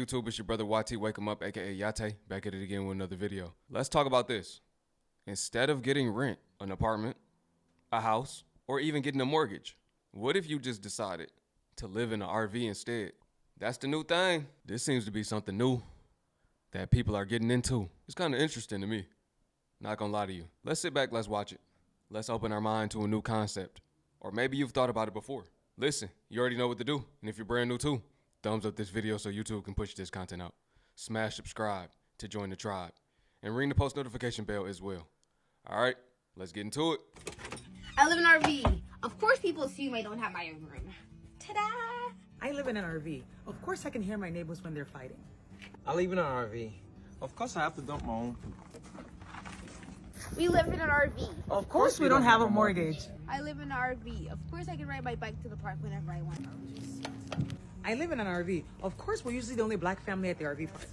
YouTube? It's your brother YT Wake 'em Up, aka Yate, back at it again with another video. Let's talk about this. Instead of getting rent, an apartment, a house, or even getting a mortgage, what if you just decided to live in an RV instead? That's the new thing. This seems to be something new that people are getting into. It's kind of interesting to me. Not gonna lie to you. Let's sit back, let's watch it. Let's open our mind to a new concept. Or maybe you've thought about it before. Listen, you already know what to do. And if you're brand new too, thumbs up this video so YouTube can push this content out. Smash subscribe to join the tribe. And ring the post notification bell as well. All right, let's get into it. I live in an RV. Of course people assume I don't have my own room. Ta-da! I live in an RV. Of course I can hear my neighbors when they're fighting. I live in an RV. Of course I have to dump my own poop. We live in an RV. Of course we don't have a mortgage. I live in an RV. Of course I can ride my bike to the park whenever I want. I live in an RV. Of course we're usually the only black family at the RV park.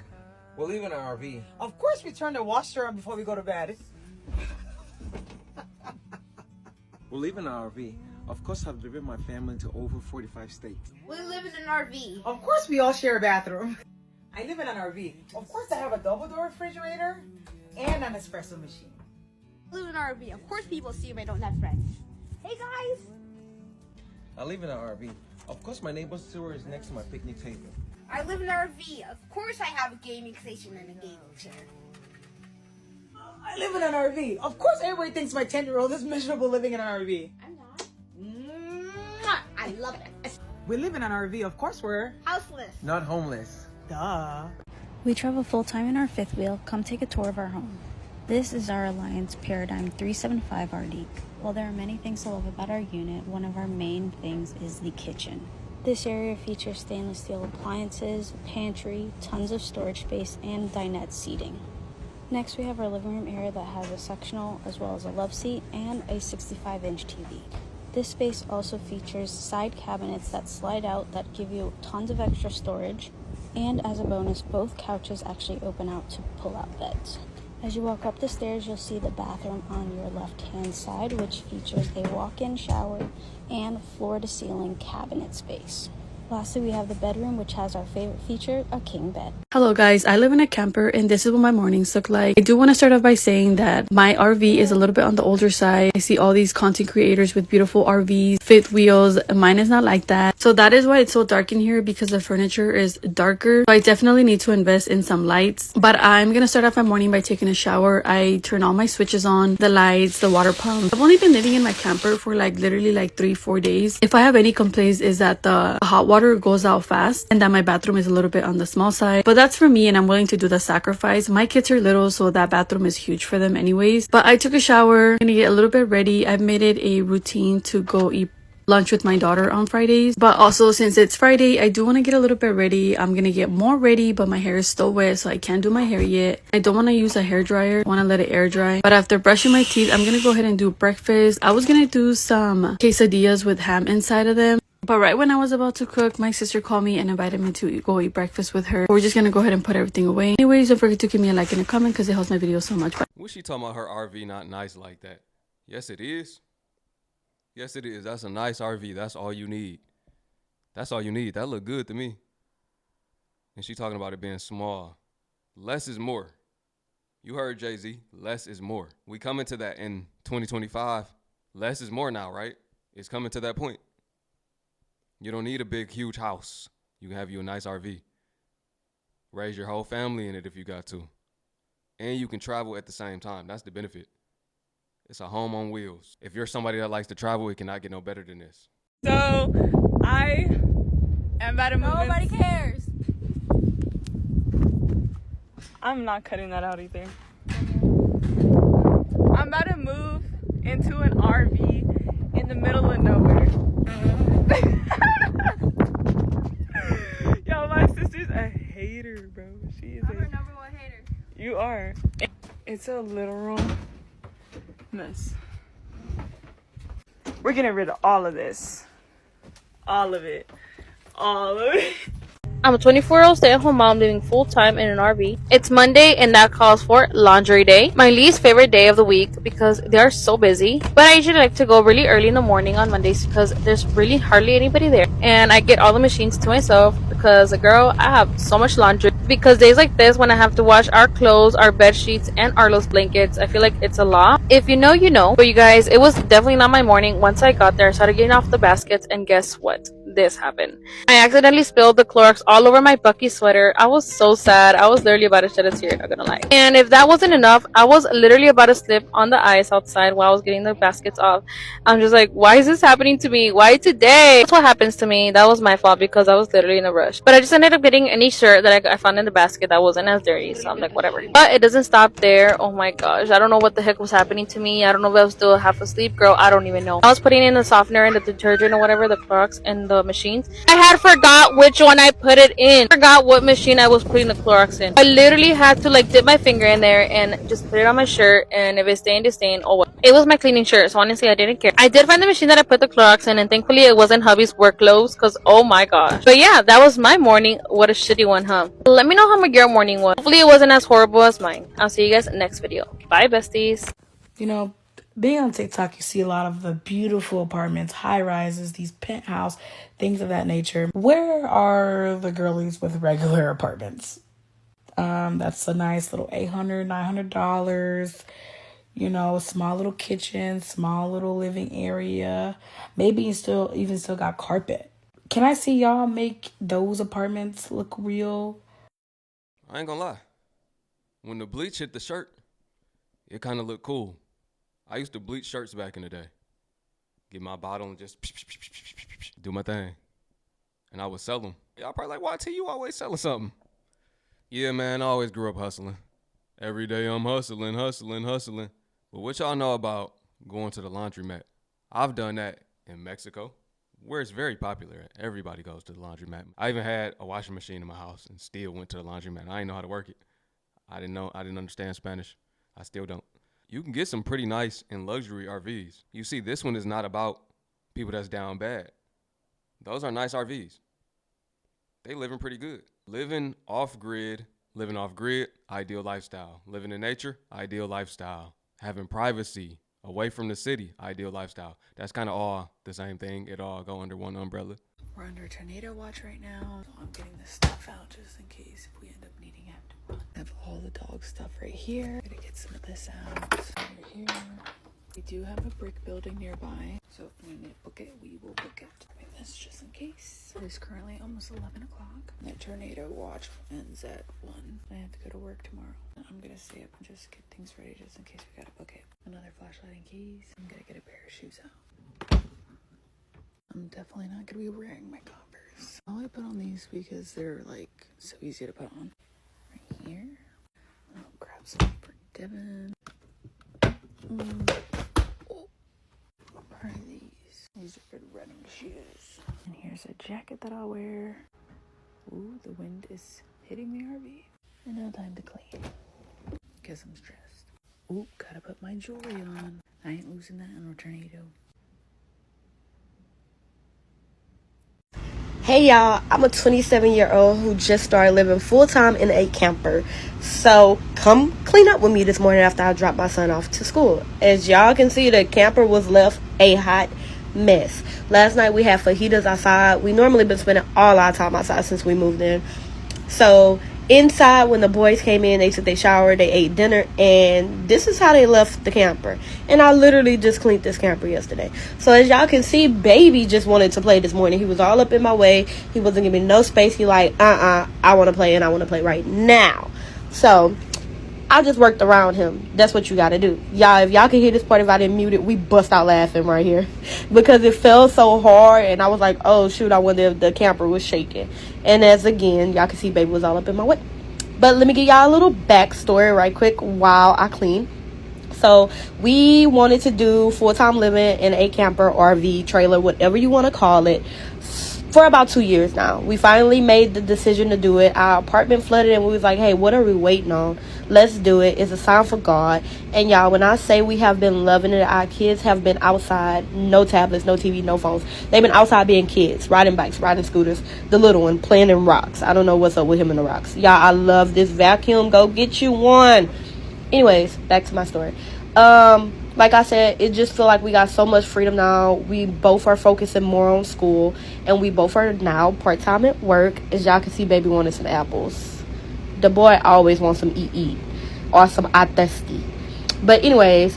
We live in an RV. Of course we turn the washer on before we go to bed. We live in an RV. Of course I've driven my family to over 45 states. We live in an RV. Of course we all share a bathroom. I live in an RV. Of course I have a double-door refrigerator and an espresso machine. I live in an RV. Of course people assume I don't have friends. Hey guys! I live in an RV. Of course my neighbor's sewer is next to my picnic table. I live in an RV. Of course I have a gaming station and a gaming chair. I live in an RV. Of course everybody thinks my 10-year-old is miserable living in an RV. I'm not. Mwah! I love it. We live in an RV. Of course we're Houseless. Not homeless. duh. We travel full-time in our fifth wheel. Come take a tour of our home. This is our Alliance Paradigm 375 RD. While there are many things to love about our unit, one of our main things is the kitchen. This area features stainless steel appliances, pantry, tons of storage space, and dinette seating. Next, we have our living room area that has a sectional as well as a love seat and a 65-inch TV. This space also features side cabinets that slide out that give you tons of extra storage. And as a bonus, both couches actually open out to pull out beds. As you walk up the stairs, you'll see the bathroom on your left-hand side, which features a walk-in shower and floor-to-ceiling cabinet space. Lastly, we have the bedroom, which has our favorite feature, a king bed. Hello guys, I live in a camper and this is what my mornings look like. I do want to start off by saying that my RV is a little bit on the older side. I see all these content creators with beautiful RVs, fifth wheels. Mine is not like that. So that is why it's so dark in here, because the furniture is darker. So I definitely need to invest in some lights. But I'm going to start off my morning by taking a shower. I turn all my switches on, the lights, the water pump. I've only been living in my camper for literally 3-4 days. If I have any complaints is that the hot water goes out fast and that my bathroom is a little bit on the small side. But that's for me and I'm willing to do the sacrifice. My kids are little, so that bathroom is huge for them anyways. But I took a shower. I'm gonna get a little bit ready. I've made it a routine to go eat lunch with my daughter on Fridays. But also since it's Friday, I do want to get a little bit ready. I'm gonna get more ready, but my hair is still wet, so I can't do my hair yet. I don't want to use a hair dryer. I want to let it air dry. But after brushing my teeth, I'm gonna go ahead and do breakfast. I was gonna do some quesadillas with ham inside of them. But right when I was about to cook, my sister called me and invited me to go eat breakfast with her. We're just gonna go ahead and put everything away. Anyways, don't forget to give me a like and a comment because it helps my video so much. Bye. What's she talking about her RV not nice like that? Yes, it is. Yes, it is. That's a nice RV. That's all you need. That's all you need. That look good to me. And she talking about it being small. Less is more. You heard Jay-Z. Less is more. We coming to that in 2025. Less is more now, right? It's coming to that point. You don't need a big, huge house. You can have you a nice RV. Raise your whole family in it if you got to. And you can travel at the same time. That's the benefit. It's a home on wheels. If you're somebody that likes to travel, it cannot get no better than this. So, I am about to move. Nobody cares. I'm not cutting that out either. I'm about to move into an RV in the middle of nowhere. Yo, my sister's a hater, bro. She is I'm her number one hater. You are. It's a literal mess. We're getting rid of all of this. All of it. All of it. I'm a 24-year-old stay-at-home mom living full-time in an RV. It's Monday and that calls for laundry day. My least favorite day of the week because they are so busy. But I usually like to go really early in the morning on Mondays because there's really hardly anybody there. And I get all the machines to myself because because girl, I have so much laundry. Because days like this, when I have to wash our clothes, our bed sheets, and Arlo's blankets, I feel like it's a lot. If you know, you know. But you guys, it was definitely not my morning. Once I got there, I started getting off the baskets, and guess what? This happened. I accidentally spilled the Clorox all over my Bucky sweater. I was so sad. I was literally about to shed a tear, not gonna lie. And if that wasn't enough, I was literally about to slip on the ice outside while I was getting the baskets off. I'm just like, why is this happening to me? Why today? That's what happens to me. That was my fault because I was literally in a rush. But I just ended up getting any shirt that I found in the basket that wasn't as dirty, so I'm like, whatever. But it doesn't stop there. Oh my gosh, I don't know what the heck was happening to me. I don't know if I was still half asleep, girl. I don't even know. I was putting in the softener and the detergent or whatever, the Clorox and the machines. I had forgot which one I put it in. I forgot what machine I was putting the Clorox in. I literally had to like dip my finger in there and just put it on my shirt, and if it stained, it stained. Oh well. It was my cleaning shirt, so honestly I didn't care. I did find the machine that I put the Clorox in, and thankfully it wasn't hubby's work clothes, because oh my gosh. But yeah, that was my morning. What a shitty one, huh? Let me know how your morning was. Hopefully it wasn't as horrible as mine. I'll see you guys next video. Bye, besties. You know, being on TikTok, you see a lot of the beautiful apartments, high rises, these penthouse, things of that nature. Where are the girlies with regular apartments? That's a nice little $800, $900. You know, small little kitchen, small little living area. Maybe you still got carpet. Can I see y'all make those apartments look real? I ain't gonna lie. When the bleach hit the shirt, it kind of looked cool. I used to bleach shirts back in the day. Get my bottle and just do my thing. And I would sell them. Y'all probably like, YT, you always selling something. Yeah, man, I always grew up hustling. Every day I'm hustling. But what y'all know about going to the laundromat? I've done that in Mexico, where it's very popular. Everybody goes to the laundromat. I even had a washing machine in my house and still went to the laundromat. I didn't know how to work it. I didn't understand Spanish. I still don't. You can get some pretty nice and luxury RVs. You see, this one is not about people that's down bad. Those are nice RVs. They living pretty good. Living off-grid, ideal lifestyle. Living in nature, ideal lifestyle. Having privacy, away from the city, ideal lifestyle. That's kind of all the same thing. It all go under one umbrella. We're under tornado watch right now, so I'm getting this stuff out just in case if we end up needing it. I have all the dog stuff right here. Gotta get some of this out over here. We do have a brick building nearby, so if we need to book it, we will book it. I mean, that's just in case. It is currently almost 11 o'clock. That tornado watch ends at 1. I have to go to work tomorrow. I'm gonna stay up and just get things ready just in case we gotta book it. Another flashlight and keys. I'm gonna get a pair of shoes out. I'm definitely not gonna be wearing my Converse. All I put on these because they're like so easy to put on. Right here. I'll grab some for Devin. Oh. What are these? These are good running shoes. And here's a jacket that I'll wear. Ooh, the wind is hitting the RV. And now time to clean. Guess I'm stressed. Ooh, gotta put my jewelry on. I ain't losing that in a tornado. Hey y'all, I'm a 27-year-old who just started living full-time in a camper. So come clean up with me this morning after I drop my son off to school. As y'all can see, the camper was left a hot mess. Last night we had fajitas outside. We normally been spending all our time outside since we moved in. So inside, when the boys came in, they took their shower, they ate dinner, and this is how they left the camper. And I literally just cleaned this camper yesterday. So as y'all can see, baby just wanted to play this morning. He was all up in my way. He wasn't giving me no space. He like, I want to play, and I want to play right now. So I just worked around him. That's what you got to do. Y'all, if y'all can hear this part, if I didn't mute it, we bust out laughing right here. Because it fell so hard, and I was like, oh, shoot, I wonder if the camper was shaking. And as again, y'all can see baby was all up in my way. But let me give y'all a little backstory right quick while I clean. So we wanted to do full-time living in a camper, RV, trailer, whatever you want to call it, for about 2 years now. We finally made the decision to do it. Our apartment flooded, and we was like, hey, what are we waiting on? Let's do it. It's a sign for God. And y'all, when I say we have been loving it, our kids have been outside. No tablets, no TV, no phones. They've been outside being kids, riding bikes, riding scooters. The little one playing in rocks. I don't know what's up with him in the rocks. Y'all, I love this vacuum. Go get you one. Anyways, back to my story. Like I said, it just feel like we got so much freedom now. We both are focusing more on school, and we both are now part-time at work. As y'all can see, baby wanted some apples. The boy always wants some eat or some thirsty. But anyways,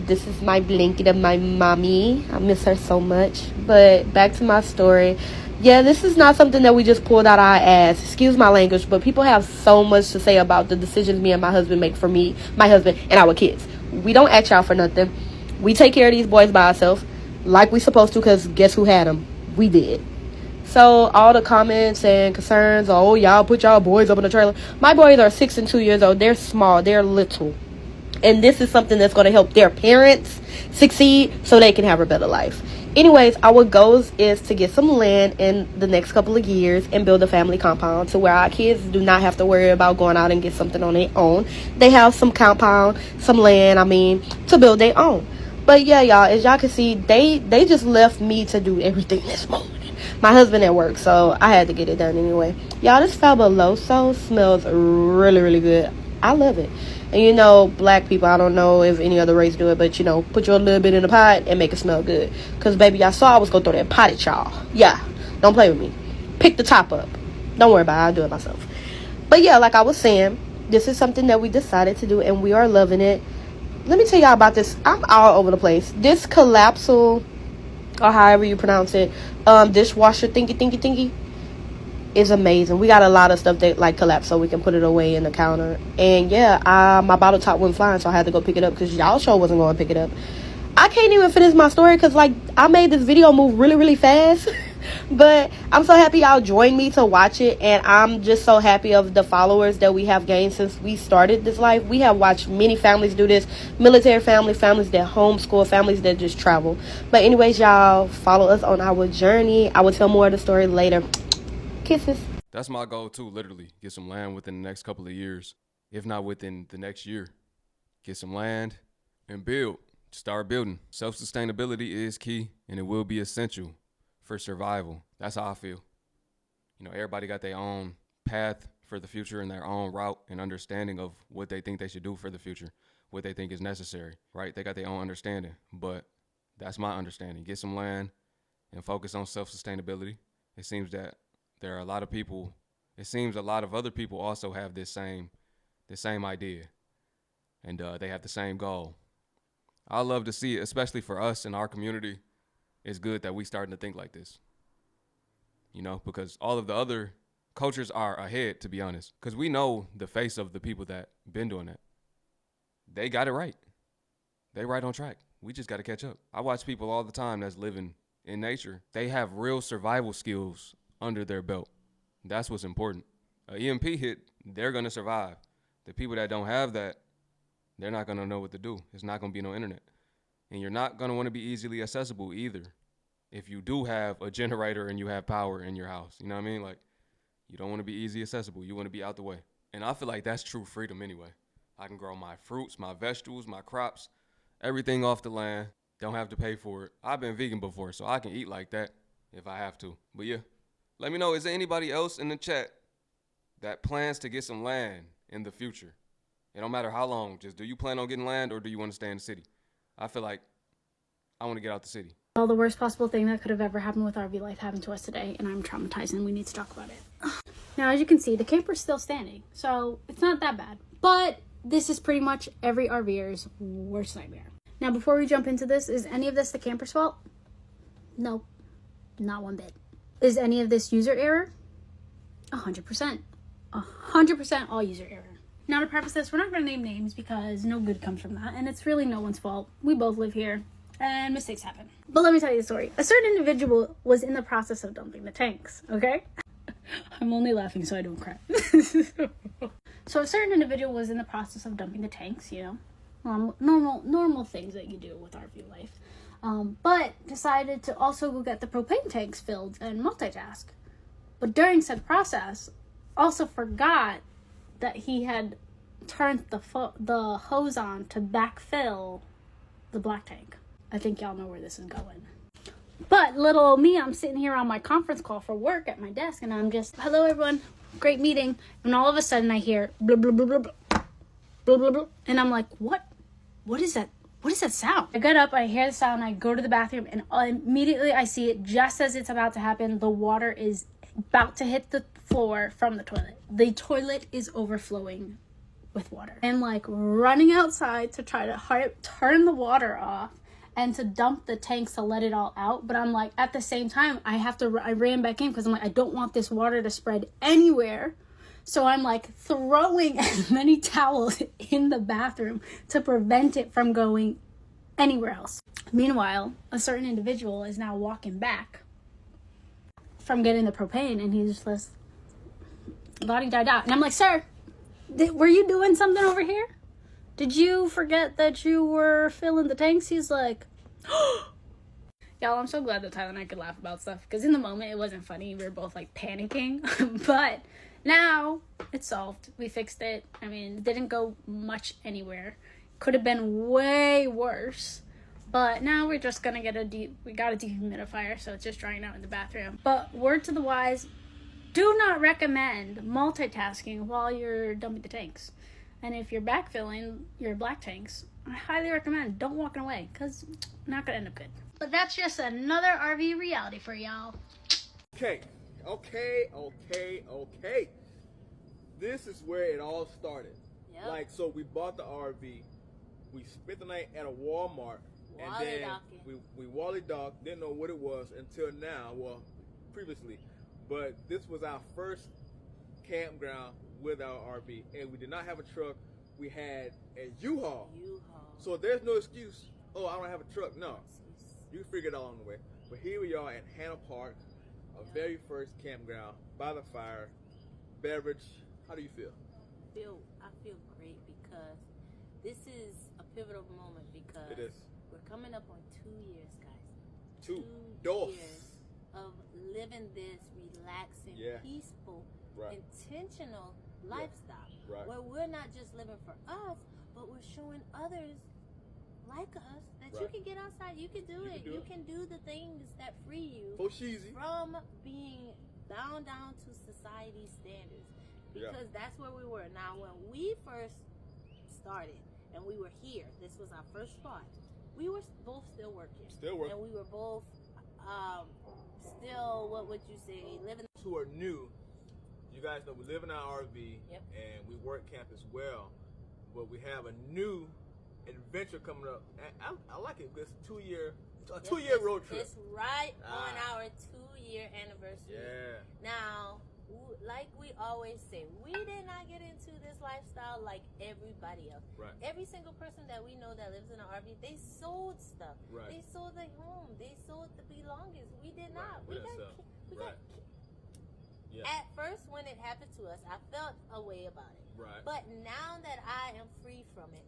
this is my blanket of my mommy. I miss her so much. But back to my story. Yeah, this is not something that we just pulled out our ass. Excuse my language, but people have so much to say about the decisions me and my husband make for me, my husband, and our kids. We don't ask y'all for nothing. We take care of these boys by ourselves, like we supposed to, because guess who had them? We did. So all the comments and concerns, oh, y'all put y'all boys up in the trailer. My boys are 6 and 2 years old. They're small. They're little. And this is something that's going to help their parents succeed so they can have a better life. Anyways, our goals is to get some land in the next couple of years and build a family compound to where our kids do not have to worry about going out and get something on their own. They have some compound, some land, to build their own. But yeah, y'all, as y'all can see, they just left me to do everything this morning. My husband at work, so I had to get it done anyway. Y'all, this Fabuloso smells really, really good. I love it. And black people, I don't know if any other race do it, but put your little bit in the pot and make it smell good. Because baby, y'all saw I was gonna throw that pot at y'all. Yeah, don't play with me. Pick the top up. Don't worry about it, I'll do it myself. But yeah, like I was saying, this is something that we decided to do and we are loving it. Let me tell y'all about this. I'm all over the place. This collapsible, or however you pronounce it, dishwasher thingy is amazing. We got a lot of stuff that like collapse so we can put it away in the counter. And yeah, my bottle top went flying, so I had to go pick it up because y'all sure wasn't going to pick it up. I can't even finish my story because I made this video move really, really fast. But I'm so happy y'all joined me to watch it, and I'm just so happy of the followers that we have gained since we started this life. We have watched many families do this, military families that homeschool, families that just travel. But anyways, y'all, follow us on our journey. I will tell more of the story later. Kisses. That's my goal too, literally. Get some land within the next couple of years, if not within the next year. Get some land and build. Start building. Self-sustainability is key, and it will be essential for survival. That's how I feel. Everybody got their own path for the future and their own route and understanding of what they think they should do for the future, what they think is necessary, right? They got their own understanding, but that's my understanding. Get some land and focus on self-sustainability. It seems that there are a lot of people, it seems a lot of other people also have this same idea, and they have the same goal. I love to see it, especially for us in our community. It's good that we starting to think like this, because all of the other cultures are ahead, to be honest, because we know the face of the people that been doing that. They got it right. They right on track. We just got to catch up. I watch people all the time that's living in nature. They have real survival skills under their belt. That's what's important. An EMP hit, they're going to survive. The people that don't have that, they're not going to know what to do. It's not going to be no internet. And you're not going to want to be easily accessible either. If you do have a generator and you have power in your house, you know what I mean? Like, you don't want to be easy accessible. You want to be out the way. And I feel like that's true freedom anyway. I can grow my fruits, my vegetables, my crops, everything off the land. Don't have to pay for it. I've been vegan before, so I can eat like that if I have to. But yeah, let me know, is there anybody else in the chat that plans to get some land in the future? It don't matter how long. Just do you plan on getting land or do you want to stay in the city? I feel like I want to get out the city. Well, the worst possible thing that could have ever happened with RV life happened to us today, and I'm traumatized and we need to talk about it. Now, as you can see, the camper's still standing, so it's not that bad. But this is pretty much every RVer's worst nightmare. Now, before we jump into this, is any of this the camper's fault? No, not one bit. Is any of this user error? 100%. 100% all user error. Now, to preface this, we're not going to name names because no good comes from that, and it's really no one's fault. We both live here, and mistakes happen. But let me tell you the story. A certain individual was in the process of dumping the tanks, okay? I'm only laughing so I don't cry. So a certain individual was in the process of dumping the tanks, normal things that you do with RV life. But decided to also go get the propane tanks filled and multitask. But during said process, also forgot that he had turned the hose on to backfill the black tank. I think y'all know where this is going. But little old me, I'm sitting here on my conference call for work at my desk, and I'm just, hello everyone, great meeting. And all of a sudden I hear blah, blah, blah, blah, blah, blah, blah, blah. And I'm like, what? What is that? what is that sound? I get up, I hear the sound, I go to the bathroom, and immediately I see it just as it's about to happen. The water is about to hit the floor from the toilet. The toilet is overflowing with water. I'm like running outside to try to turn the water off and to dump the tanks to let it all out. But I'm like, at the same time, I ran back in because I'm like, I don't want this water to spread anywhere. So I'm like throwing as many towels in the bathroom to prevent it from going anywhere else. Meanwhile, a certain individual is now walking back from getting the propane, and he's just la-di-da-da. And I'm like, sir, were you doing something over here? Did you forget that you were filling the tanks? He's like, y'all, I'm so glad that Tyler and I could laugh about stuff, because in the moment it wasn't funny. We were both like panicking, but now it's solved. We fixed it. I mean, it didn't go much anywhere. Could have been way worse. But now we're just gonna get we got a dehumidifier, so it's just drying out in the bathroom. But word to the wise, do not recommend multitasking while you're dumping the tanks. And if you're backfilling your black tanks, I highly recommend don't walking away, because not gonna end up good. But that's just another RV reality for y'all. Okay. This is where it all started. Yep. Like, so we bought the RV, we spent the night at a Walmart, and then we Wally docked, didn't know what it was until now, well, previously. But this was our first campground with our RV, and we did not have a truck. We had a U-Haul. So there's no excuse, oh, I don't have a truck. No, you can figure it out on the way. But here we are at Hannah Park, our very first campground, by the fire, beverage. How do you feel? I feel great, because this is a pivotal moment, because it is. We're coming up on 2 years, guys. 2 years of living this relaxing, peaceful, right, intentional lifestyle, right, where we're not just living for us, but we're showing others like us that you can get outside, you can do it. You can do the things that free you from being bound down to society standards, because that's where we were. Now, when we first started and we were here, this was our first spot, we were both still working, and we were both still, what would you say, living. Who are new, you guys know we live in our RV, and we work camp as well, but we have a new adventure coming up. I like it. It's a 2-year road trip. It's right on our 2-year anniversary. Yeah. Now, like we always say, we did not get into this lifestyle like everybody else. Right. Every single person that we know that lives in an RV, they sold stuff. Right. They sold their home. They sold the belongings. We did not. We got At first, when it happened to us, I felt a way about it. Right. But now that I am free from it,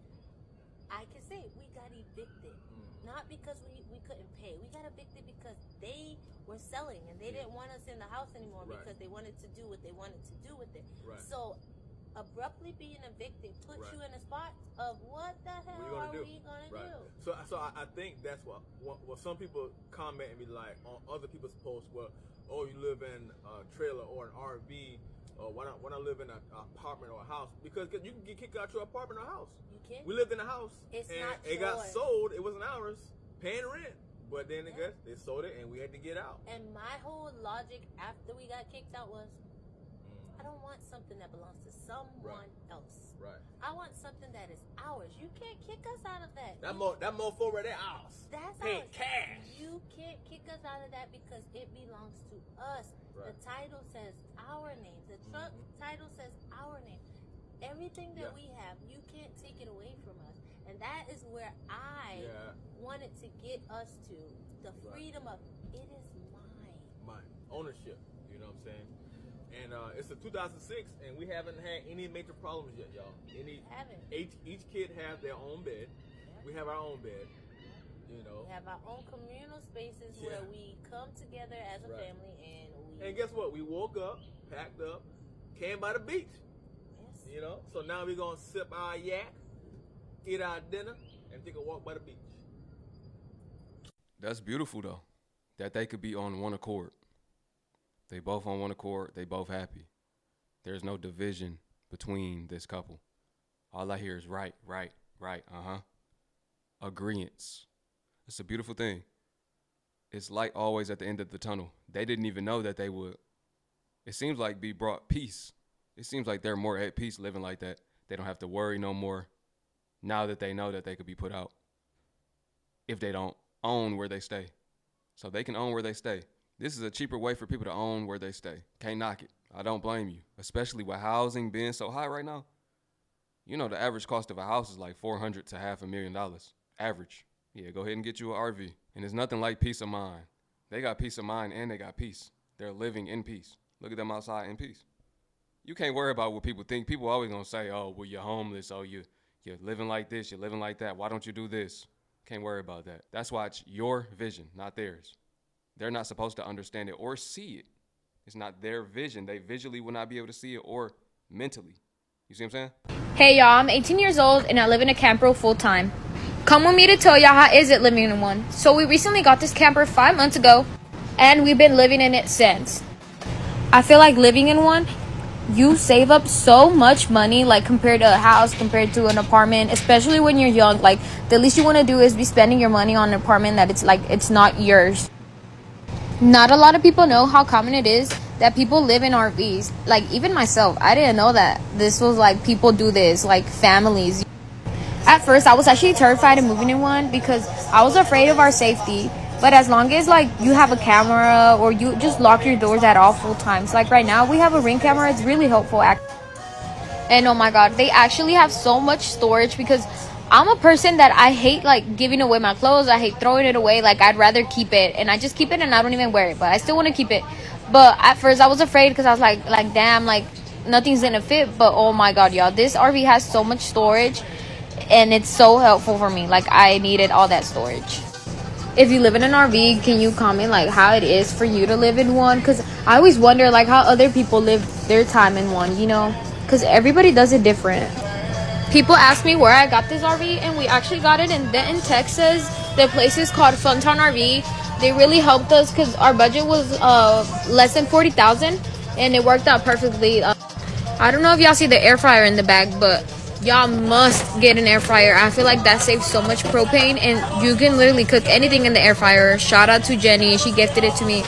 I can say we got evicted. Not because we couldn't pay. We got evicted because they were selling and they didn't want us in the house anymore, because they wanted to do what they wanted to do with it. Right. So abruptly being evicted puts you in a spot of what the hell are we gonna do? So I think that's what some people comment and be like on other people's posts. Well, oh, you live in a trailer or an RV. Why not live in an apartment or a house? Because you can get kicked out your apartment or house. You can. We lived in a house, it's and not it got sold. It wasn't ours, paying rent. But then they sold it, and we had to get out. And my whole logic after we got kicked out was, I don't want something that belongs to someone else. Right. I want something that is ours. You can't kick us out of that. That mofo right there, ours. That's paying ours. cash. You can't kick us out of that because it belongs to us. Right. The title says our name. The truck title says our name. Everything that we have, you can't take it away from us. And that is where I wanted to get us to. The freedom of, it is mine. Mine. Ownership. You know what I'm saying? And it's a 2006, and we haven't had any major problems yet, y'all. Each kid have their own bed. We have our own bed. You know. We have our own communal spaces where we come together as a family, and guess what? We woke up, packed up, came by the beach. Yes. You know. So now we're gonna sip our yak, eat our dinner, and take a walk by the beach. That's beautiful though, that they could be on one accord. They both on one accord. They both happy. There's no division between this couple. All I hear is right. agreeance. It's a beautiful thing. It's light always at the end of the tunnel. They didn't even know that they would. It seems like be brought peace. It seems like they're more at peace living like that. They don't have to worry no more now that they know that they could be put out if they don't own where they stay. So they can own where they stay. This is a cheaper way for people to own where they stay. Can't knock it. I don't blame you, especially with housing being so high right now. You know, the average cost of a house is like $400,000 to $500,000. Average. Yeah, go ahead and get you an RV. And there's nothing like peace of mind. They got peace of mind and they got peace. They're living in peace. Look at them outside in peace. You can't worry about what people think. People always gonna say, oh, well, you're homeless. Oh, you're living like this. You're living like that. Why don't you do this? Can't worry about that. That's why it's your vision, not theirs. They're not supposed to understand it or see it. It's not their vision. They visually will not be able to see it or mentally. You see what I'm saying? Hey y'all, I'm 18 years old and I live in a camper full time. Come with me to tell y'all how is it living in one. So we recently got this camper 5 months ago and we've been living in it since. I feel like living in one, you save up so much money, like compared to a house, compared to an apartment, especially when you're young. Like the least you want to do is be spending your money on an apartment that it's not yours. Not a lot of people know how common it is that people live in RVs. Like even myself, I didn't know that this was like people do this, like families. At first I was actually terrified of moving in one because I was afraid of our safety. But as long as like you have a camera or you just lock your doors at all full times, like right now we have a Ring camera. It's really helpful. And oh my god, they actually have so much storage because I'm a person that I hate like giving away my clothes. I hate throwing it away. Like I'd rather keep it, and I just keep it and I don't even wear it, but I still want to keep it. But at first I was afraid because I was like damn, like nothing's gonna fit. But oh my god, y'all, this RV has so much storage and it's so helpful for me. Like I needed all that storage. If you live in an RV, can you comment like how it is for you to live in one? Because I always wonder like how other people live their time in one, you know, because everybody does it different. People ask me where I got this RV, and we actually got it in Denton, Texas. The place is called Funtown RV. They really helped us because our budget was less than $40,000, and it worked out perfectly. I don't know if y'all see the air fryer in the bag, but y'all must get an air fryer. I feel like that saves so much propane, and you can literally cook anything in the air fryer. Shout out to Jenny, she gifted it to me.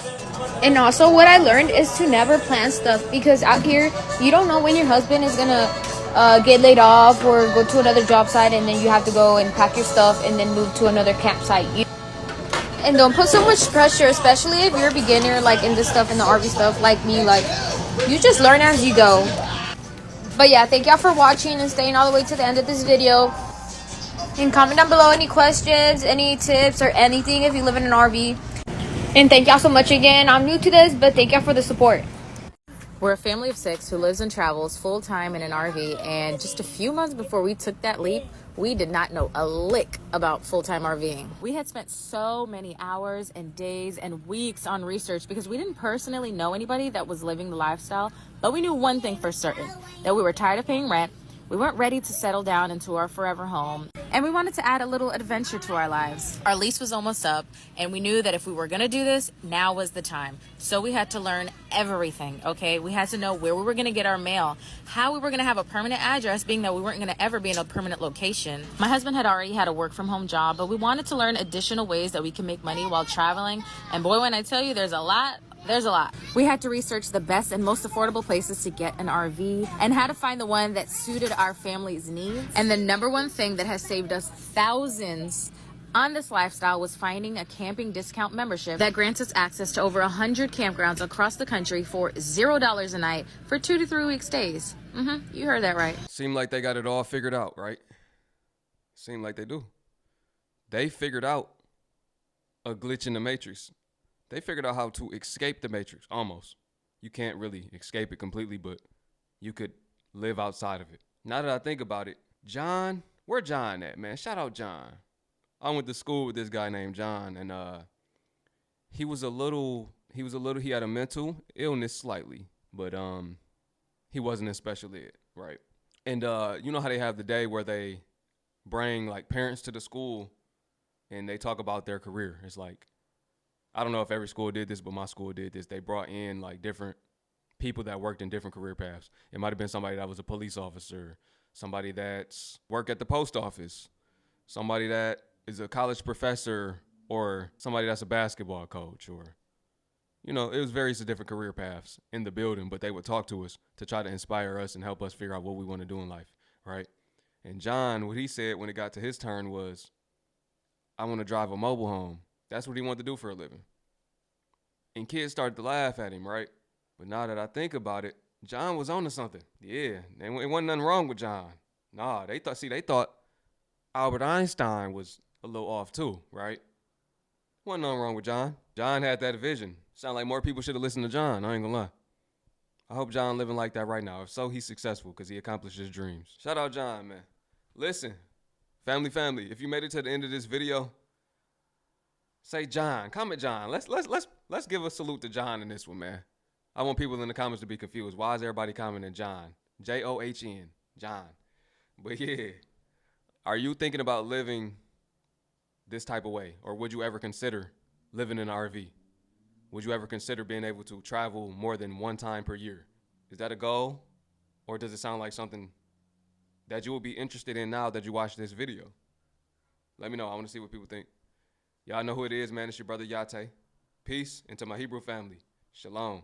And also what I learned is to never plan stuff, because out here you don't know when your husband is gonna get laid off or go to another job site, and then you have to go and pack your stuff and then move to another campsite. And don't put so much pressure, especially if you're a beginner like in this stuff, in the RV stuff like me. Like you just learn as you go. But yeah, thank y'all for watching and staying all the way to the end of this video. And comment down below any questions, any tips, or anything if you live in an RV. And thank y'all so much again. I'm new to this, but thank y'all for the support. We're a family of 6 who lives and travels full-time in an RV, and just a few months before we took that leap, we did not know a lick about full-time RVing. We had spent so many hours and days and weeks on research because we didn't personally know anybody that was living the lifestyle, but we knew one thing for certain, that we were tired of paying rent, we weren't ready to settle down into our forever home, and we wanted to add a little adventure to our lives. Our lease was almost up, and we knew that if we were going to do this, now was the time. So we had to learn everything, okay? We had to know where we were going to get our mail, how we were going to have a permanent address, being that we weren't going to ever be in a permanent location. My husband had already had a work-from-home job, but we wanted to learn additional ways that we can make money while traveling. And boy, when I tell you there's a lot. We had to research the best and most affordable places to get an RV and how to find the one that suited our family's needs. And the number one thing that has saved us thousands on this lifestyle was finding a camping discount membership that grants us access to over 100 campgrounds across the country for $0 a night for 2 to 3 week stays. You heard that right. Seem like they got it all figured out, right? Seem like they do. They figured out a glitch in the matrix. They figured out how to escape the matrix, almost. You can't really escape it completely, but you could live outside of it. Now that I think about it, John, where John at, man? Shout out John. I went to school with this guy named John, and he had a mental illness slightly, but he wasn't in special ed, right? And you know how they have the day where they bring like parents to the school and they talk about their career. It's like, I don't know if every school did this, but my school did this. They brought in like different people that worked in different career paths. It might have been somebody that was a police officer, somebody that's worked at the post office, somebody that is a college professor or somebody that's a basketball coach, or, you know, it was various different career paths in the building, but they would talk to us to try to inspire us and help us figure out what we want to do in life, right? And John, what he said when it got to his turn was, I want to drive a mobile home. That's what he wanted to do for a living. And kids started to laugh at him, right? But now that I think about it, John was onto something. Yeah, it wasn't nothing wrong with John. Nah, they thought Albert Einstein was a little off too, right? Wasn't nothing wrong with John. John had that vision. Sound like more people should have listened to John, I ain't gonna lie. I hope John living like that right now. If so, he's successful because he accomplished his dreams. Shout out John, man. Listen, family, if you made it to the end of this video, say John, comment John. Let's give a salute to John in this one, man. I want people in the comments to be confused. Why is everybody commenting John? John, John. But yeah, are you thinking about living this type of way? Or would you ever consider living in an RV? Would you ever consider being able to travel more than one time per year? Is that a goal? Or does it sound like something that you would be interested in now that you watch this video? Let me know. I want to see what people think. Y'all know who it is, man. It's your brother Yate. Peace, and to my Hebrew family, shalom.